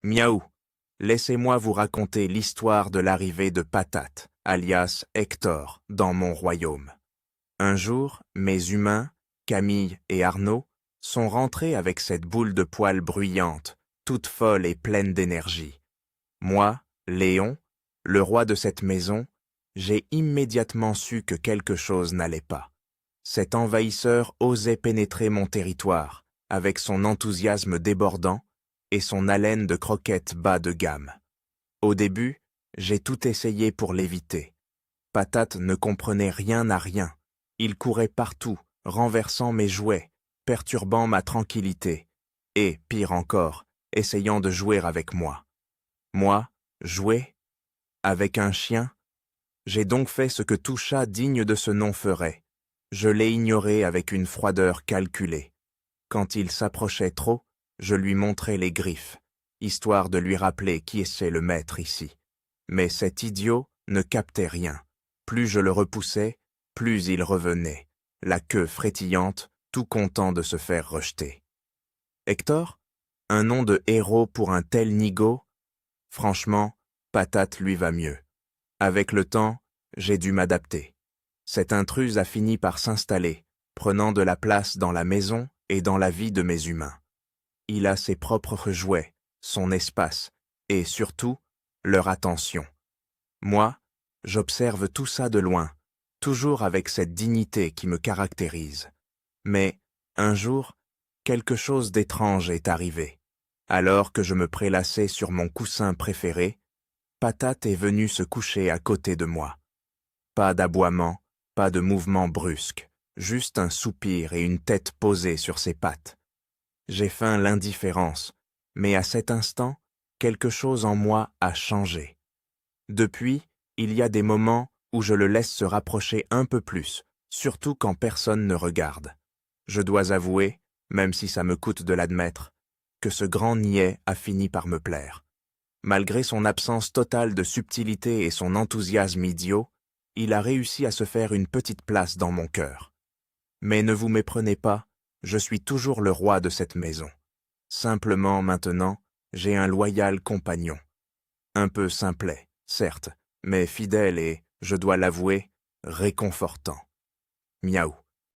Miaou, laissez-moi vous raconter l'histoire de l'arrivée de Patate, alias Hector, dans mon royaume. Un jour, mes humains, Camille et Arnaud, sont rentrés avec cette boule de poils bruyante, toute folle et pleine d'énergie. Moi, Léon, le roi de cette maison, j'ai immédiatement su que quelque chose n'allait pas. Cet envahisseur osait pénétrer mon territoire, avec son enthousiasme débordant et son haleine de croquettes bas de gamme. Au début, j'ai tout essayé pour l'éviter. Patate ne comprenait rien à rien. Il courait partout, renversant mes jouets, perturbant ma tranquillité, et, pire encore, essayant de jouer avec moi. Moi, jouer? Avec un chien? J'ai donc fait ce que tout chat digne de ce nom ferait. Je l'ai ignoré avec une froideur calculée. Quand il s'approchait trop, je lui montrais les griffes, histoire de lui rappeler qui est le maître ici. Mais cet idiot ne captait rien. Plus je le repoussais, plus il revenait, la queue frétillante, tout content de se faire rejeter. Hector? Un nom de héros pour un tel nigaud? Franchement, Patate lui va mieux. Avec le temps, j'ai dû m'adapter. Cette intruse a fini par s'installer, prenant de la place dans la maison et dans la vie de mes humains. Il a ses propres jouets, son espace, et surtout, leur attention. Moi, j'observe tout ça de loin, toujours avec cette dignité qui me caractérise. Mais, un jour, quelque chose d'étrange est arrivé. Alors que je me prélassais sur mon coussin préféré, Patate est venu se coucher à côté de moi. Pas d'aboiement, pas de mouvement brusque, juste un soupir et une tête posée sur ses pattes. J'ai feint l'indifférence, mais à cet instant, quelque chose en moi a changé. Depuis, il y a des moments où je le laisse se rapprocher un peu plus, surtout quand personne ne regarde. Je dois avouer, même si ça me coûte de l'admettre, que ce grand niais a fini par me plaire. Malgré son absence totale de subtilité et son enthousiasme idiot, il a réussi à se faire une petite place dans mon cœur. Mais ne vous méprenez pas, je suis toujours le roi de cette maison. Simplement, maintenant, j'ai un loyal compagnon. Un peu simplet, certes, mais fidèle et, je dois l'avouer, réconfortant. Miaou.